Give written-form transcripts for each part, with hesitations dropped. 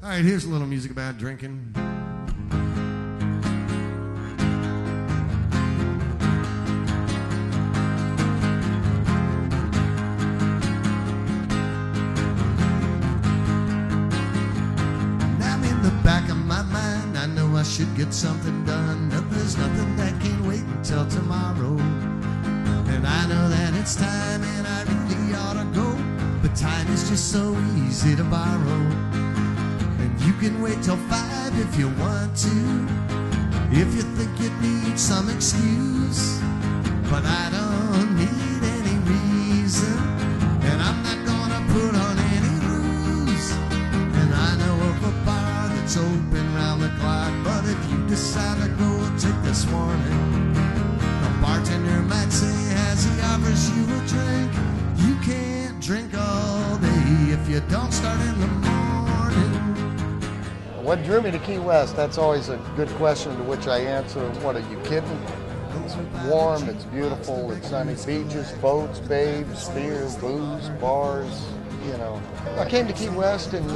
All right, here's a little music about drinking. Now in the back of my mind, I know I should get something done. But there's nothing that can't wait until tomorrow. And I know that it's time and I really ought to go. But time is just so easy to borrow. You can wait till 5 if you want to, if you think you need some excuse. But I don't need any reason, and I'm not gonna put on any rules. And I know of a bar that's open round the clock, but if you decide to go take this morning, the bartender might say as he offers you a drink, you can't drink all day if you don't start in the morning. What drew me to Key West? That's always a good question to which I answer, what, are you kidding? It's warm, it's beautiful, it's sunny, beaches, boats, babes, beer, booze, bars, you know. I came to Key West and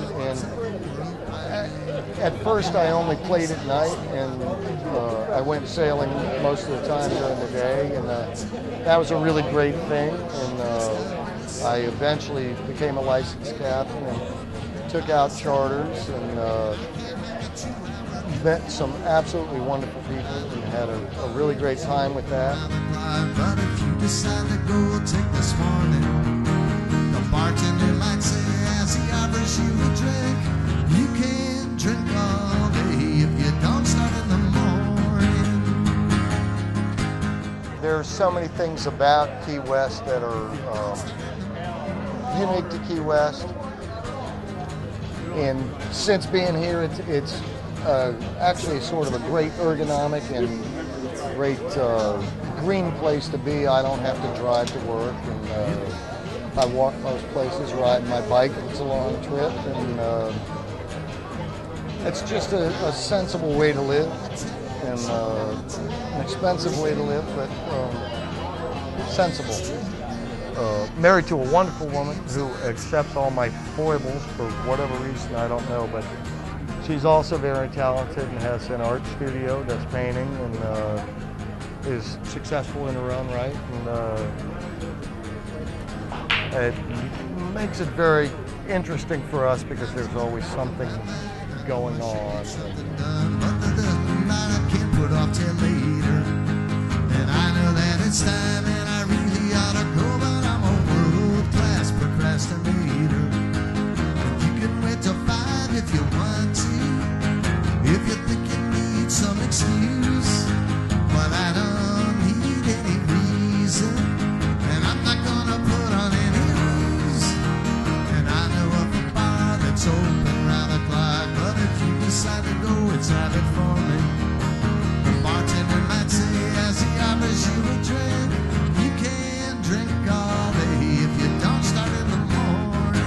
at first I only played at night, and I went sailing most of the time during the day, and that was a really great thing. And I eventually became a licensed captain and took out charters and met some absolutely wonderful people and had a really great time with that. But if you decide to go take this morning, the bartender might say as he offers you a drink, you can't drink all day if you don't start in the morning. There are so many things about Key West that are unique to Key West. And since being here, it's actually sort of a great ergonomic and great green place to be. I don't have to drive to work, and I walk most places, ride my bike. It's a long trip, and it's just a sensible way to live, and an expensive way to live, but sensible. Married to a wonderful woman who accepts all my foibles for whatever reason, I don't know, but she's also very talented and has an art studio, does painting, and is successful in her own right. And it makes it very interesting for us because there's always something going on. I can't put off till later, and I know that it's time and I really ought to go, but I'm a world-class procrastinator. And you can wait till 5 if you want to, if you think you need some excuse. But I don't need any reason, and I'm not gonna put on any rules. And I know of a bar that's open round the clock, but if you decide to go, it's have it for me. The bartender might say as he offers you a drink, you can't drink all day if you don't start in the morning.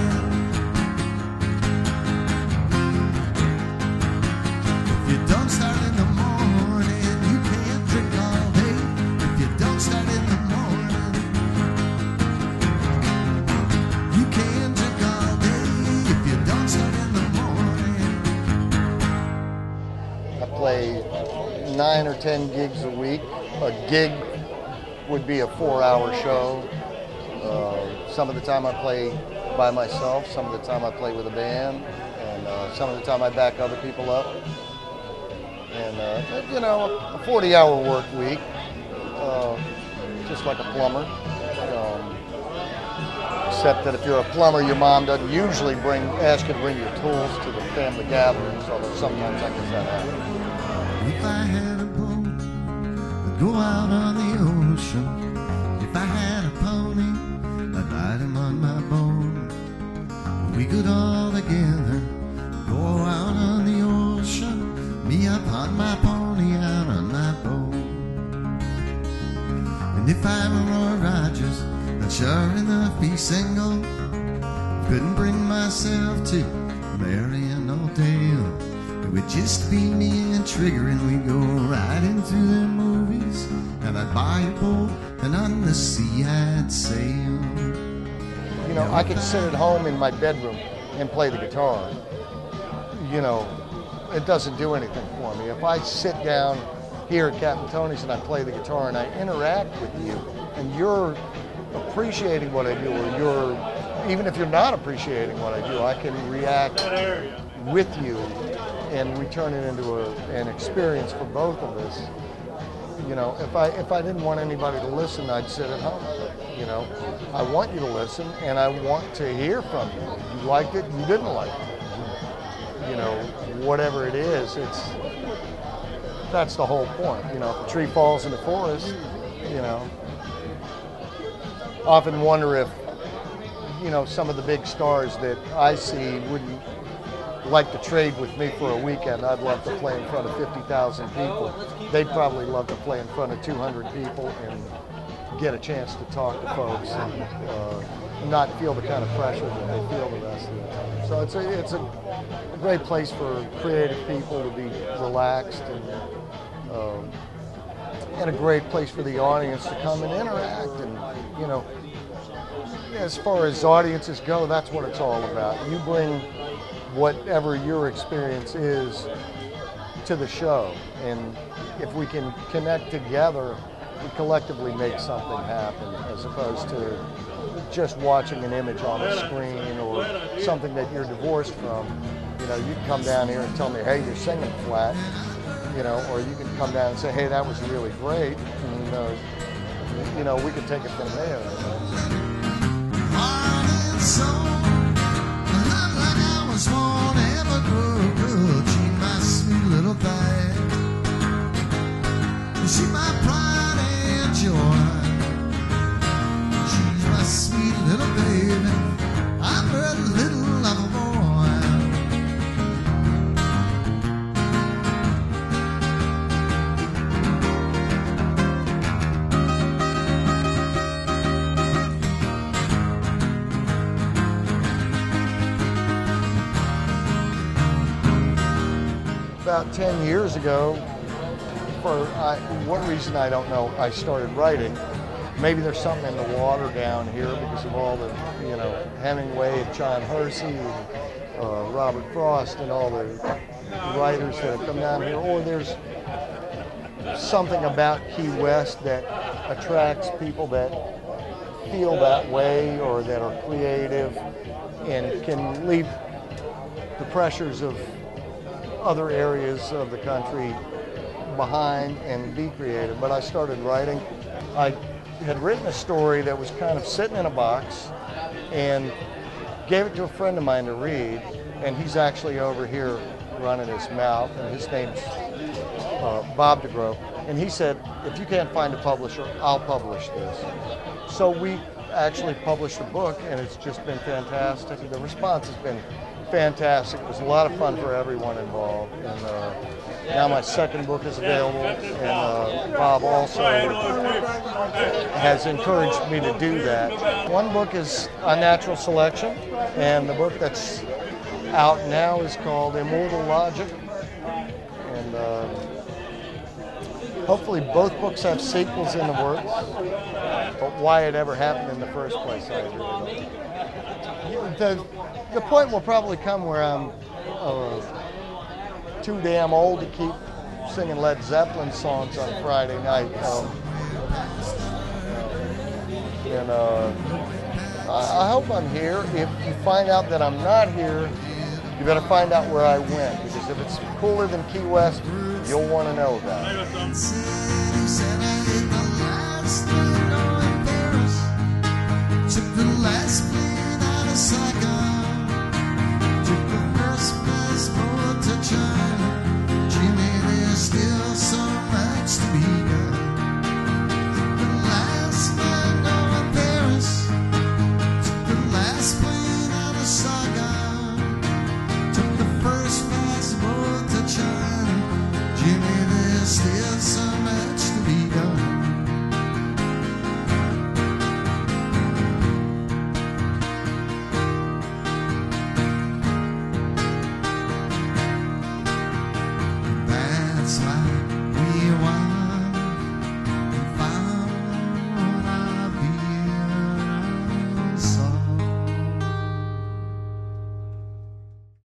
If you don't start in the morning, you can't drink all day. If you don't start in the morning, you can't drink all day. If you don't start in the morning. I play 9 or 10 gigs a week. A gig would be a 4-hour show. Some of the time I play by myself, some of the time I play with a band, and some of the time I back other people up. And you know, a 40-hour work week, just like a plumber. Except that if you're a plumber, your mom doesn't usually ask you to bring your tools to the family gatherings, although sometimes I guess that happens. If I had a boat, I'd go out on the ocean. If I had a pony, I'd ride him on my boat. We could all together go out on the ocean, me upon my pony, out on my boat. And if I were Roy Rogers, I'd sure enough be single. Couldn't bring myself to marry an old Dale. It would just be me and Trigger, and we'd go right into the movies. And I'd buy a boat, and on the sea I'd sail. You know, I could sit at home in my bedroom and play the guitar. you know, it doesn't do anything for me. If I sit down here at Captain Tony's and I play the guitar and I interact with you and you're appreciating what I do, or you're, even if you're not appreciating what I do, I can react with you and we turn it into an experience for both of us. You know, if I didn't want anybody to listen, I'd sit at home. You know, I want you to listen and I want to hear from you. You liked it, you didn't like it. You know, whatever it is, that's the whole point. You know, if a tree falls in the forest, you know, often wonder if, you know, some of the big stars that I see wouldn't like to trade with me for a weekend. I'd love to play in front of 50,000 people. They'd probably love to play in front of 200 people and get a chance to talk to folks and not feel the kind of pressure that they feel the rest of the time. So it's a great place for creative people to be relaxed and a great place for the audience to come and interact. And, you know, as far as audiences go, that's what it's all about. You bring whatever your experience is to the show, and if we can connect together, we collectively make something happen, as opposed to just watching an image on a screen or something that you're divorced from. You know, you can come down here and tell me, hey, you're singing flat, you know, or you can come down and say, hey, that was really great, and you know, we can take it from there. Won't ever grow good. She's my sweet little thing. She's my pride and joy. She's my sweet little baby. I'm her little lover boy. About 10 years ago, for what reason I don't know, I started writing. Maybe there's something in the water down here because of all the, you know, Hemingway and John Hersey and Robert Frost and all the writers that have come down here, or there's something about Key West that attracts people that feel that way or that are creative and can leave the pressures of other areas of the country behind and be creative. But I started writing. I had written a story that was kind of sitting in a box and gave it to a friend of mine to read, and he's actually over here running his mouth, and his name's Bob DeGrow, and he said, if you can't find a publisher, I'll publish this. So we actually published a book, and it's just been fantastic. The response has been fantastic. It was a lot of fun for everyone involved, and now my second book is available, and Bob also has encouraged me to do that. One book is Unnatural Selection, and the book that's out now is called Immortal Logic, and hopefully both books have sequels in the works, but why it ever happened in the first place, I really don't know. The point will probably come where I'm too damn old to keep singing Led Zeppelin songs on Friday night. I hope I'm here. If you find out that I'm not here, you better find out where I went, because if it's cooler than Key West, you'll want to know about it. He said I ate the last thing in Paris. Took the last